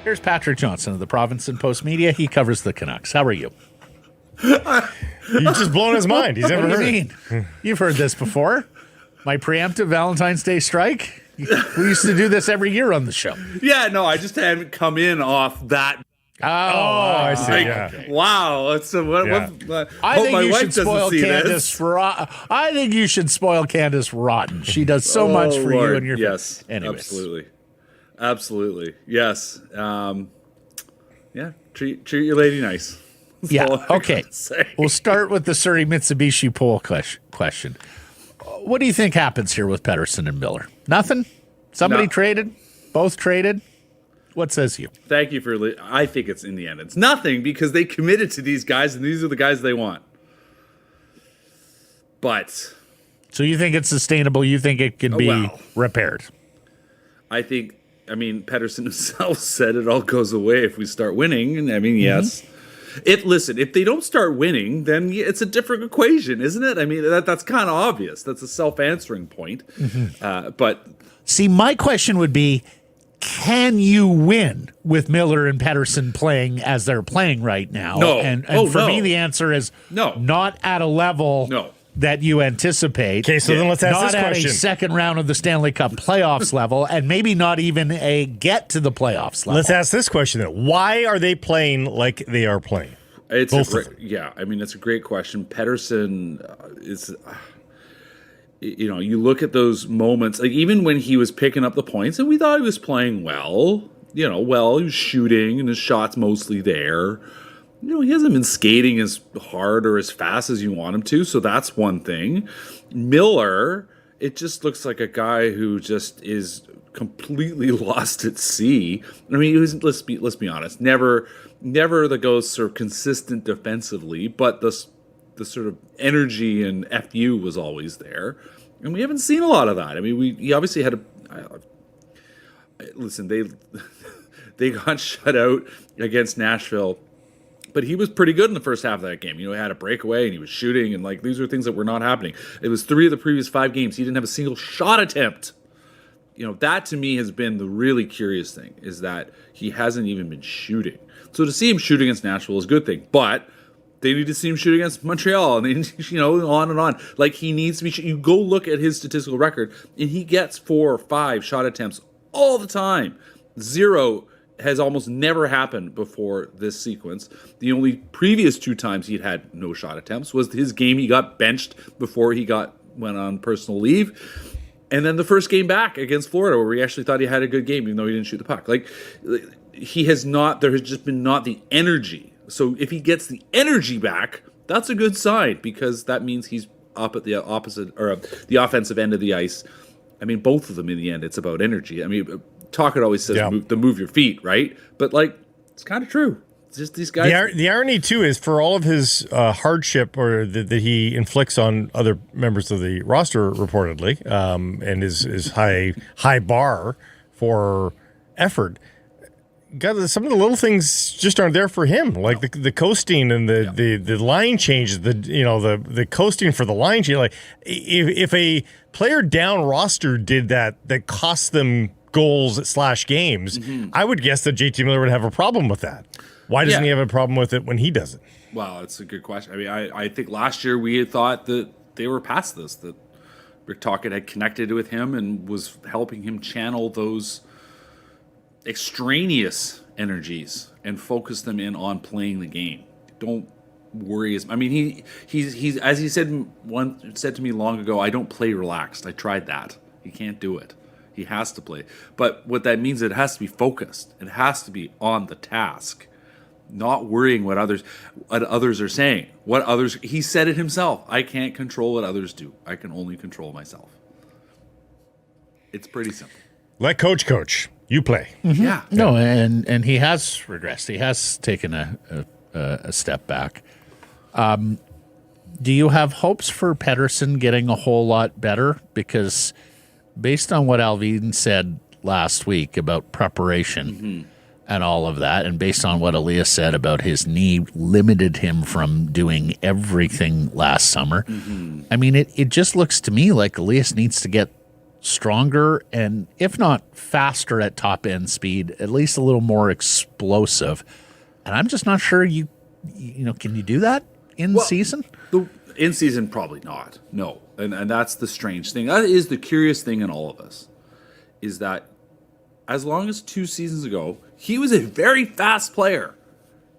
Here's Patrick Johnston of the Johnston of Postmedia. He covers the Canucks. How are you? You've just blown his mind. He's never What heard do you it. mean? You've heard this before. My preemptive Valentine's Day strike. We used to do this every year on the show. Yeah, no, I just haven't come in off that. Oh, I see. Like, Yeah. wow. That's what, Yeah. I hope think my you wife should spoil doesn't see Candace. this. I think you should spoil Candace rotten. She does so much for Lord. you and your Yes, Anyways. absolutely, yes. Yeah, treat your lady nice. That's Yeah. all I Okay. gotta say. We'll start with the Surrey Mitsubishi poll question. What do you think happens here with Pettersson and Miller? Nothing? Somebody No. traded? Both traded? What says you? Thank you for. I think it's in the end. It's nothing because they committed to these guys, and these are the guys they want. But So you think it's sustainable? You think it can be well. repaired? I think, Pettersson himself said it all goes away if we start winning. And yes. Listen, if they don't start winning, then it's a different equation, isn't it? That's kind of obvious. That's a self-answering point. But See, my question would be, can you win with Miller and Pettersson playing as they're playing right now? No. And Oh, for no. me, the answer is No. not at a level No. that you anticipate. Okay, so then let's ask Not this at question. a second round of the Stanley Cup playoffs level, and maybe not even a get to the playoffs level. Let's ask this question then. Why are they playing like they are playing? it's Both a of great, yeah. It's a great question. Pettersson is. You look at those moments, like even when he was picking up the points, and we thought he was playing well. He was shooting, and his shot's mostly there. He hasn't been skating as hard or as fast as you want him to, so that's one thing. Miller, it just looks like a guy who just is completely lost at sea. He was, let's be honest, never the ghost sort of consistent defensively, but the sort of energy and FU was always there, and we haven't seen a lot of that. He obviously had listen, they got shut out against Nashville. But he was pretty good in the first half of that game. He had a breakaway and he was shooting, and these are things that were not happening. It was 3 of the previous 5 games. He didn't have a single shot attempt. That to me has been the really curious thing, is that he hasn't even been shooting. So to see him shoot against Nashville is a good thing, but they need to see him shoot against Montreal, and they, on and on. He needs to be. You go look at his statistical record, and he gets 4 or 5 shot attempts all the time. 0 has almost never happened before this sequence. The only previous 2 times he'd had no shot attempts was his game he got benched before he went on personal leave. And then the first game back against Florida, where we actually thought he had a good game, even though he didn't shoot the puck. There has just been not the energy. So if he gets the energy back, that's a good sign, because that means he's up at the opposite, or the offensive end of the ice. Both of them in the end, it's about energy. Tocchet always says move your feet, right? But it's kind of true. It's just these guys. The irony too is, for all of his hardship or that he inflicts on other members of the roster, reportedly, and his high bar for effort. God, some of the little things just aren't there for him, like the coasting and the line changes, the coasting for the line change. If a player down roster did that cost them goals / games, I would guess that JT Miller would have a problem with that. Why doesn't he have a problem with it when he does it? Well, it's a good question. I think last year we had thought that they were past this, that Rick Tocchet had connected with him and was helping him channel those extraneous energies and focus them in on playing the game. Don't worry. He's as he said to me long ago, I don't play relaxed. I tried that. He can't do it. He has to play. But what that means, it has to be focused. It has to be on the task, not worrying what others are saying. He said it himself. I can't control what others do. I can only control myself. It's pretty simple. Let coach. You play. Mm-hmm. Yeah. No, and he has regressed. He has taken a step back. Do you have hopes for Pettersson getting a whole lot better? Because based on what Alvin said last week about preparation and all of that, and based on what Elias said about his knee limited him from doing everything last summer, it just looks to me like Elias needs to get stronger and, if not faster at top end speed, at least a little more explosive. And I'm just not sure can you do that in season? In season, probably not. No. And that's the strange thing. That is the curious thing in all of this, is that as long as 2 seasons ago, he was a very fast player.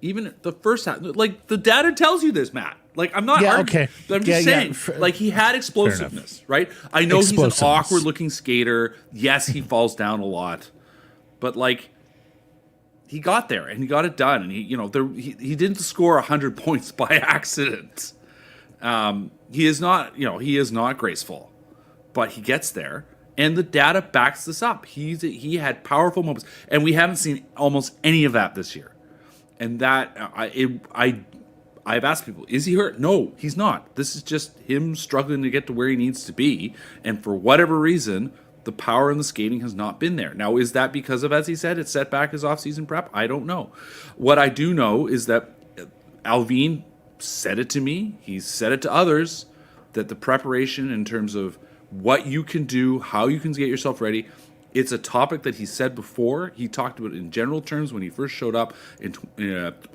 Even the first half, like the data tells you this, Matt. Like I'm not arguing. Okay. I'm just saying, like he had explosiveness, right? I know he's an awkward-looking skater. Yes, he falls down a lot, but like he got there and he got it done. And he didn't score 100 points by accident. He is not graceful, but he gets there. And the data backs this up. He had powerful moments, and we haven't seen almost any of that this year. And that I've asked people, is he hurt? No, he's not. This is just him struggling to get to where he needs to be. And for whatever reason, the power in the skating has not been there. Now, is that because of, as he said, it set back his offseason prep? I don't know. What I do know is that Alvin said it to me. He's said it to others, that the preparation in terms of what you can do, how you can get yourself ready, it's a topic that he said before. He talked about it in general terms when he first showed up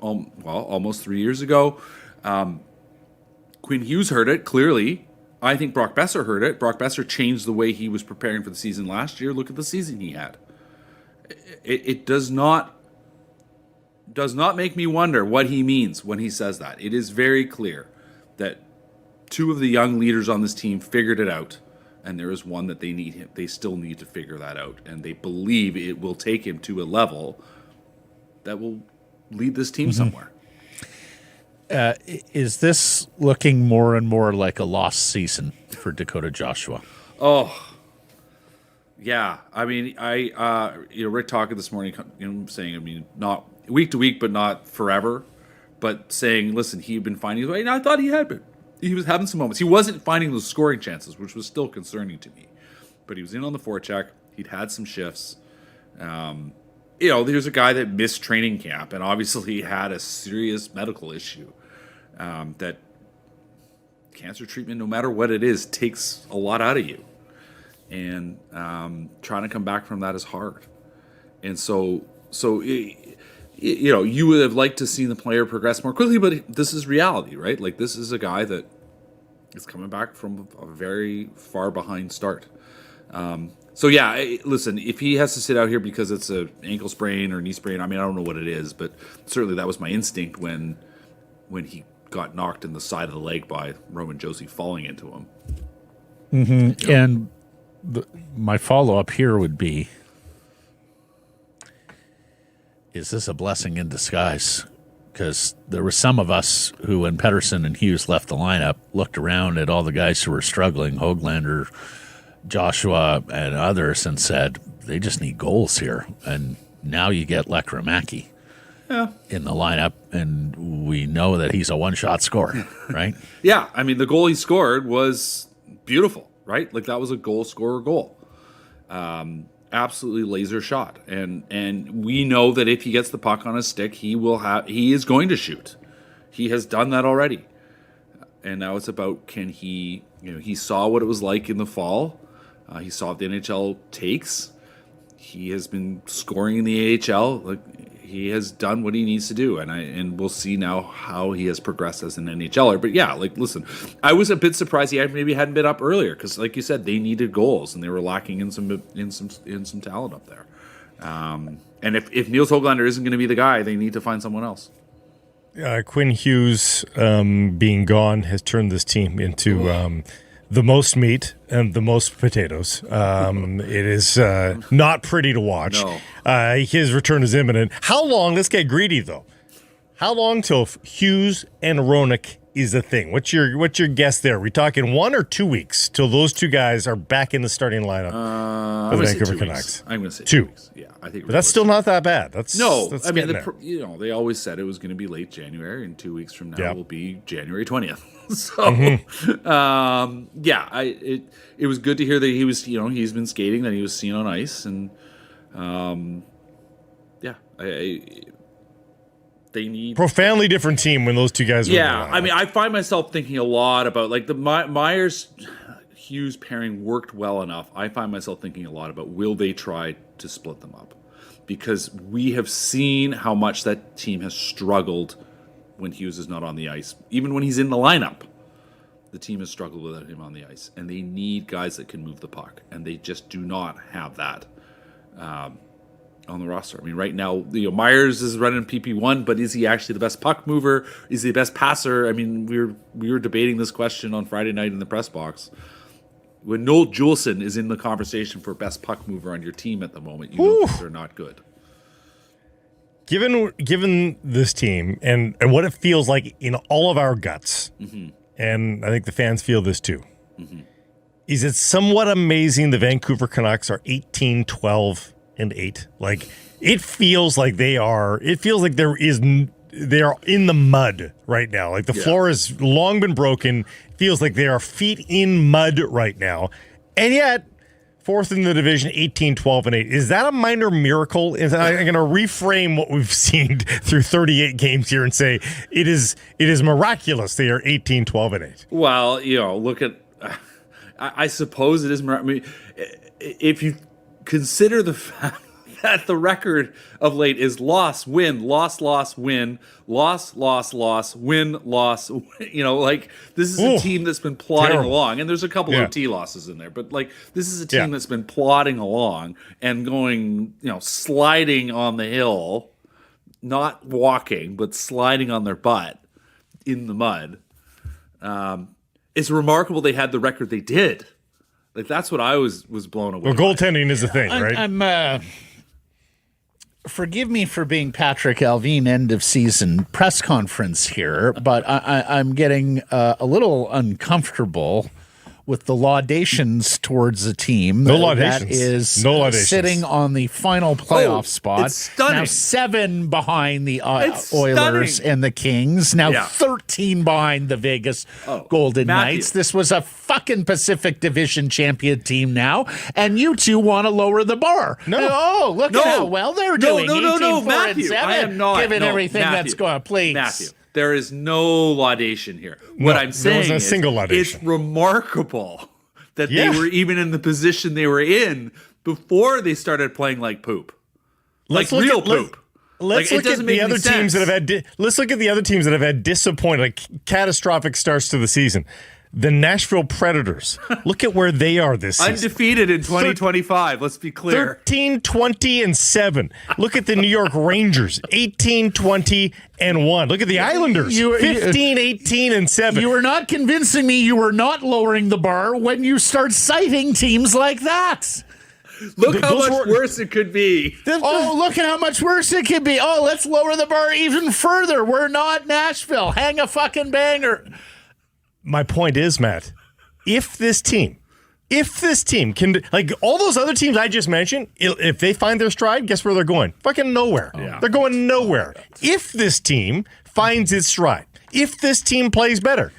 almost 3 years ago. Quinn Hughes heard it, clearly. I think Brock Besser heard it. Brock Besser changed the way he was preparing for the season last year. Look at the season he had. It does not make me wonder what he means when he says that. It is very clear that 2 of the young leaders on this team figured it out. And there is one that they still need to figure that out. And they believe it will take him to a level that will lead this team somewhere. Is this looking more and more like a lost season for Dakota Joshua? Oh, yeah. I mean, Rick talking this morning, saying, I mean, not week to week, but not forever. But saying, listen, he'd been finding his way. And I thought he had been. He was having some moments. He wasn't finding those scoring chances, which was still concerning to me. But he was in on the forecheck. He'd had some shifts. There's a guy that missed training camp and obviously had a serious medical issue. That cancer treatment, no matter what it is, takes a lot out of you. And trying to come back from that is hard. And so you would have liked to see the player progress more quickly, but this is reality, right? Like, this is a guy that is coming back from a very far behind start. Listen, if he has to sit out here because it's an ankle sprain or knee sprain, I mean, I don't know what it is, but certainly that was my instinct when he got knocked in the side of the leg by Roman Josi falling into him. Mm-hmm. And my follow-up here would be, is this a blessing in disguise? Because there were some of us who, when Pettersson and Hughes left the lineup, looked around at all the guys who were struggling, Höglander, Joshua, and others, and said, they just need goals here. And now you get Lekkerimäki in the lineup, and we know that he's a one-shot scorer, right? Yeah, I mean, the goal he scored was beautiful, right? Like, that was a goal-scorer goal. Absolutely laser shot, and we know that if he gets the puck on his stick, he is going to shoot. He has done that already, and now it's about, can he? He saw what it was like in the fall. He saw what the NHL takes. He has been scoring in the AHL. Like, he has done what he needs to do, and we'll see now how he has progressed as an NHLer. But yeah, like, listen, I was a bit surprised he maybe hadn't been up earlier because, like you said, they needed goals and they were lacking in some talent up there. And if Niels Höglander isn't going to be the guy, they need to find someone else. Quinn Hughes being gone has turned this team into the most meat and the most potatoes. It is not pretty to watch. No. His return is imminent. How long? Let's get greedy, though. How long till Hughes and Hronek is a thing? What's your guess there? Are we talking 1 or 2 weeks till those two guys are back in the starting lineup for the Vancouver Canucks? I'm going to say 2 weeks. Yeah, I think. But that's still not that bad. That's I mean, they always said it was going to be late January, and 2 weeks from now will be January 20th. So, it was good to hear that he was, he's been skating, that he was seen on ice, and they need profoundly different team when those two guys. Yeah, I mean, I find myself thinking a lot about like the Myers Hughes pairing worked well enough, I find myself thinking a lot about, will they try to split them up? Because we have seen how much that team has struggled when Hughes is not on the ice. Even when he's in the lineup, the team has struggled without him on the ice. And they need guys that can move the puck. And they just do not have that on the roster. I mean, right now, Myers is running PP1, but is he actually the best puck mover? Is he the best passer? I mean, we were debating this question on Friday night in the press box. When Noel Juleson is in the conversation for best puck mover on your team at the moment, you know they're not good. Given this team and what it feels like in all of our guts, and I think the fans feel this too, is it somewhat amazing the Vancouver Canucks are 18-12-8? Like, it feels like they are in the mud right now. Like, the floor has long been broken. Feels like they are feet in mud right now. And yet, fourth in the division, 18-12-8. Is that a minor miracle? I'm going to reframe what we've seen through 38 games here and say it is miraculous they are 18-12-8. Well, look at, I suppose it is. I mean, if you consider the fact that the record of late is loss, win, loss, loss, win, loss, loss, loss, win, loss. Like, this is a team that's been plodding along, and there's a couple OT losses in there, but like, this is a team that's been plodding along and going, sliding on the hill, not walking, but sliding on their butt in the mud. It's remarkable they had the record they did. Like, that's what I was blown away. Well, goaltending is a thing, right? I'm forgive me for being Patrick Alvin end of season press conference here, but I'm getting a little uncomfortable with the laudations towards a team that is sitting on the final playoff spot. It's stunning. Now 7 behind the Oilers and the Kings. Now 13 behind the Vegas Golden Knights. This was a fucking Pacific Division champion team now, and you two want to lower the bar. Look at how well they're doing. No, Matthew. I am not. Given everything that's going on. Please. Matthew. There is no laudation here. What I'm saying is it's remarkable that they were even in the position they were in before they started playing like poop. Like real poop. Let's look at the other teams that have had. Let's look at the other teams that have had disappointing, catastrophic starts to the season. The Nashville Predators. Look at where they are this season. Undefeated in 2025. Let's be clear. 13-20-7. Look at the New York Rangers. 18-20-1. Look at the Islanders. 15-18-7. You are not convincing me you are not lowering the bar when you start citing teams like that. Look how much worse it could be. Look at how much worse it could be. Let's lower the bar even further. We're not Nashville. Hang a fucking banger. My point is, Matt, if this team can, like all those other teams I just mentioned, if they find their stride, guess where they're going? Fucking nowhere. They're going nowhere. If this team finds its stride, if this team plays better,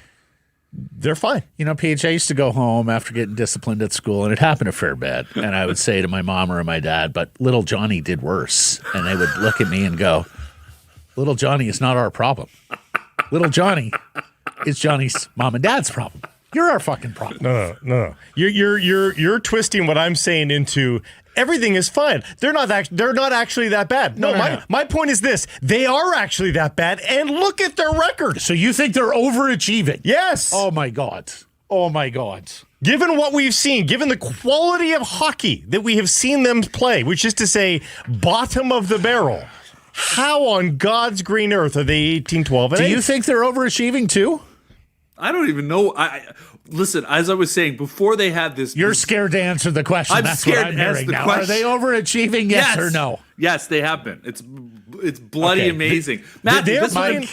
they're fine. Paige, I used to go home after getting disciplined at school, and it happened a fair bit. And I would say to my mom or my dad, but little Johnny did worse. And they would look at me and go, little Johnny is not our problem. Little Johnny is Johnny's mom and dad's problem. You're our fucking problem. No. You're twisting what I'm saying into everything is fine. They're not actually that bad. My point is this: they are actually that bad, and look at their record. So you think they're overachieving? Yes. Oh my god. Given what we've seen, given the quality of hockey that we have seen them play, which is to say, bottom of the barrel. How on God's green earth are they 18-12-8? Do you think they're overachieving too? I don't even know. Listen, as I was saying, before they had this... You're scared to answer the question. I'm scared to answer the question. Are they overachieving, yes or no? Yes, they have been. It's bloody amazing. Matt, Mike,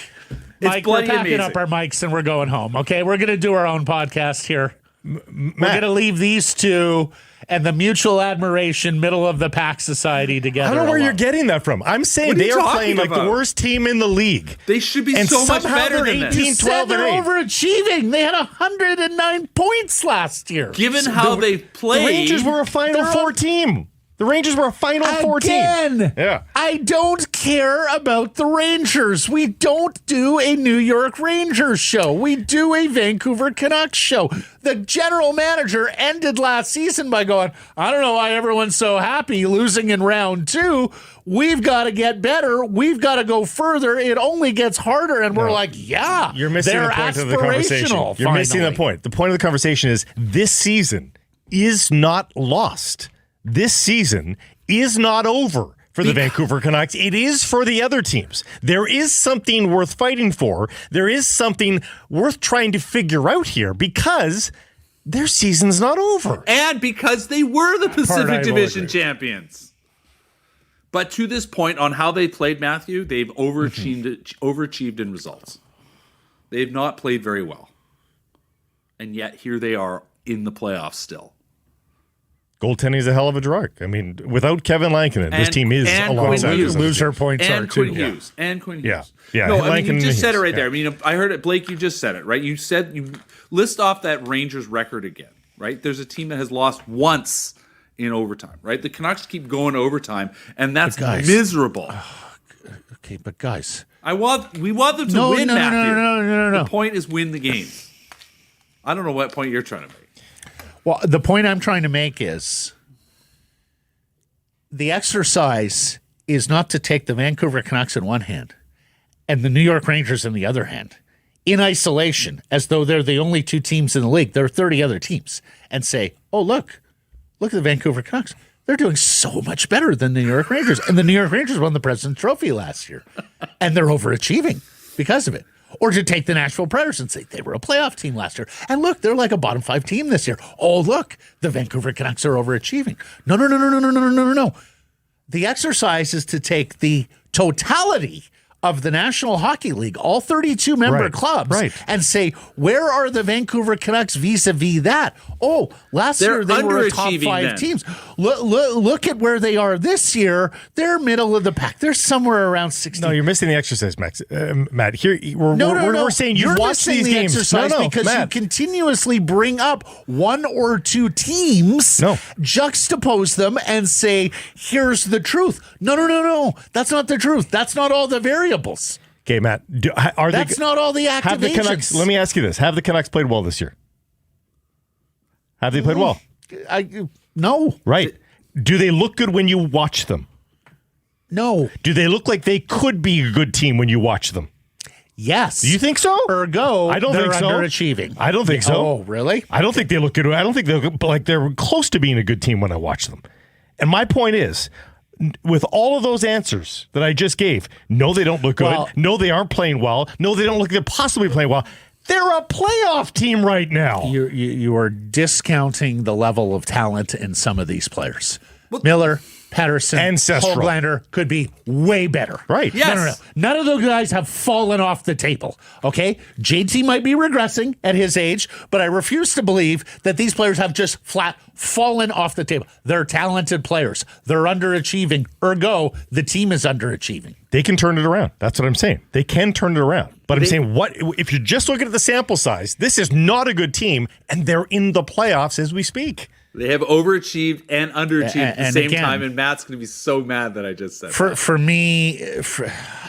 we're packing up our mics and we're going home, okay? We're going to do our own podcast here. We're going to leave these two and the mutual admiration middle of the pack society together. I don't know where you're getting that from. I'm saying they are playing like the worst team in the league. They should be so much better than this. You said they're overachieving. They had 109 points last year. Given how they played, the Rangers were a Final Four team. The Rangers were a Final Four team. Again, Yeah. I don't care about the Rangers. We don't do a New York Rangers show. We do a Vancouver Canucks show. The general manager ended last season by going, I don't know why everyone's so happy losing in round 2. We've got to get better. We've got to go further. It only gets harder. And we're like, yeah, you're missing they're the point of the conversation. aspirational, You're missing the finally. point. The point of the conversation is this season is not lost. This season is not over for the Vancouver Canucks. It is for the other teams. There is something worth fighting for. There is something worth trying to figure out here because their season's not over. And because they were the I Pacific will Division agree. champions. But to this point, on how they played, Matthew, they've overachieved in results. They've not played very well. And yet here they are in the playoffs still. Goaltending is a hell of a drug. I mean, without Kevin Lankinen, this team is alongside Quinn this other loser team. points are And too. Quinn Hughes. And Quinn Hughes. Yeah. No, I mean, you Lankinen just said it and right Hughes, there. I mean, I heard it. Blake, you just said it, right? You list off that Rangers record again, right? There's a team that has lost once in overtime, right? The Canucks keep going to overtime, and that's miserable. Okay, but guys. We want them to win, Matthew. No. The point is win the games. I don't know what point you're trying to make. Well, the point I'm trying to make is the exercise is not to take the Vancouver Canucks in one hand and the New York Rangers in the other hand in isolation, as though they're the only 2 teams in the league. There are 30 other teams, and say, oh, look at the Vancouver Canucks. They're doing so much better than the New York Rangers. And the New York Rangers won the President's Trophy last year, and they're overachieving because of it. Or to take the Nashville Predators and say they were a playoff team last year. And look, they're like a bottom 5 team this year. Oh, look, the Vancouver Canucks are overachieving. No. The exercise is to take the totality of the National Hockey League, all 32 member clubs, and say, where are the Vancouver Canucks vis-a-vis that? Oh, last year they were a top 5 teams. Look at where they are this year. They're middle of the pack. They're somewhere around 16. No, you're missing the exercise, Matt. Here, we're saying you've watched these games. Exercise because Matt, you continuously bring up 1 or 2 teams, juxtapose them, and say, here's the truth. No. That's not the truth. That's not all the variables. Okay, Matt. That's not all the activations. Have the Canucks, let me ask you this. Have the Canucks played well this year? Have they played well? No. Right. Do they look good when you watch them? No. Do they look like they could be a good team when you watch them? Yes. Do you think so? Ergo, I don't think so. Underachieving. I don't think so. Oh, really? I don't think they look good. I don't think they look like they're close to being a good team when I watch them. And my point is, with all of those answers that I just gave, no, they don't look good. Well, no, they aren't playing well. No, they don't look like they're possibly playing well. They're a playoff team right now. You are discounting the level of talent in some of these players. Miller, Pettersson, and Hoglander could be way better. Right. Yes. No. None of those guys have fallen off the table. Okay? JT might be regressing at his age, but I refuse to believe that these players have just flat fallen off the table. They're talented players. They're underachieving. Ergo, the team is underachieving. They can turn it around. That's what I'm saying. They can turn it around. But I'm saying, what if you're just looking at the sample size, this is not a good team, and they're in the playoffs as we speak. They have overachieved and underachieved at the same again, time, and Matt's going to be so mad that I just said for that. for me,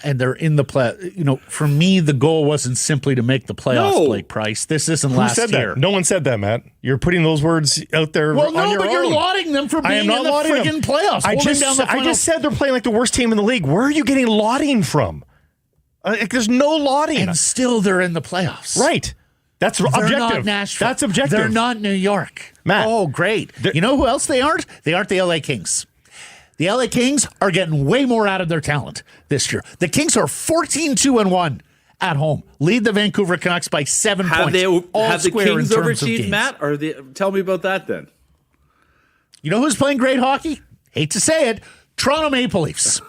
and they're in the play. You know, for me, the goal wasn't simply to make the playoffs. No. Blake Price. This isn't Who last said year. that? No one said that, Matt. You're putting those words out there. Well, on no, your but you're own. lauding them for I being am not in the lauding them. friggin' playoffs. I I just said they're playing like the worst team in the league. Where are you getting lauding from? There's no lauding. and still they're in the playoffs. Right. That's They're objective. not Nashville. That's objective. They're not New York. Matt. Oh, great. You know who else they aren't? They aren't the LA Kings. The LA Kings are getting way more out of their talent this year. The Kings are 14-2-1 at home. Lead the Vancouver Canucks by 7 points. Have the square in Kings terms of overachieved, games. Matt? Or tell me about that then. You know who's playing great hockey? Hate to say it. Toronto Maple Leafs.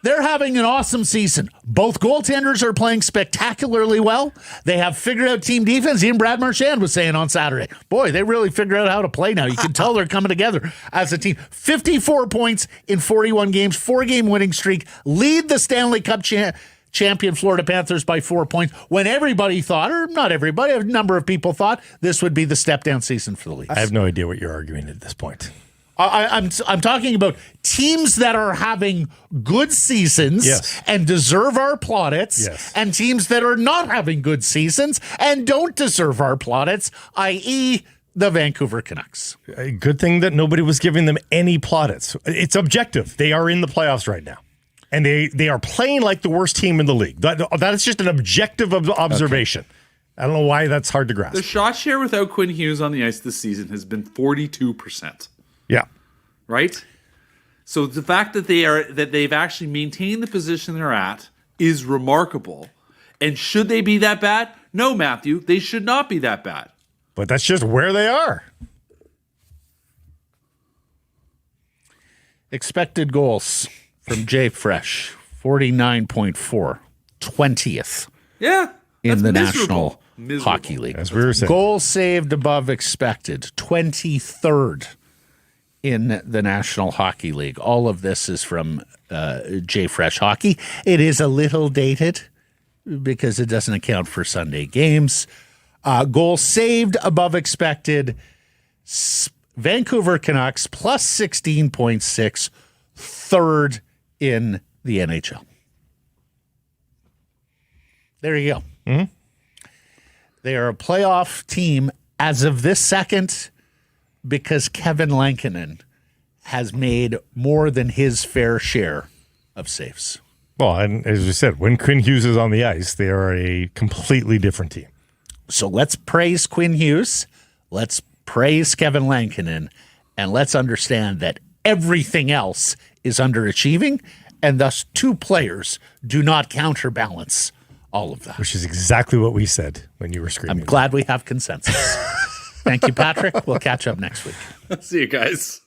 They're having an awesome season. Both goaltenders are playing spectacularly well. They have figured out team defense. Even Brad Marchand was saying on Saturday, boy, they really figured out how to play now. You can tell they're coming together as a team. 54 points in 41 games, 4-game winning streak, lead the Stanley Cup champion Florida Panthers by 4 points when everybody thought, or not everybody, a number of people thought this would be the step-down season for the Leafs. I have no idea what you're arguing at this point. I'm talking about teams that are having good seasons and deserve our plaudits, and teams that are not having good seasons and don't deserve our plaudits, i.e., the Vancouver Canucks. A good thing that nobody was giving them any plaudits. It's objective. They are in the playoffs right now, and they are playing like the worst team in the league. That is just an objective observation. Okay. I don't know why that's hard to grasp. The shot share without Quinn Hughes on the ice this season has been 42%. Yeah. Right? So the fact that they've actually maintained the position they're at is remarkable. And should they be that bad? No, Matthew, they should not be that bad. But that's just where they are. Expected goals from Jay Fresh, 49.4, 20th. Yeah. In the miserable. National Hockey League. As we were saying. Goals saved above expected, 23rd in the National Hockey League. All of this is from Jay Fresh Hockey. It is a little dated because it doesn't account for Sunday games. Goals saved above expected, Vancouver Canucks plus 16.6, third in the NHL. There you go. Mm-hmm. They are a playoff team as of this second because Kevin Lankinen has made more than his fair share of saves. Well, and as you said, when Quinn Hughes is on the ice, they are a completely different team. So let's praise Quinn Hughes. Let's praise Kevin Lankinen. And let's understand that everything else is underachieving, and thus two players do not counterbalance all of that. Which is exactly what we said when you were screaming. I'm glad we have consensus. Thank you, Patrick. We'll catch up next week. See you guys.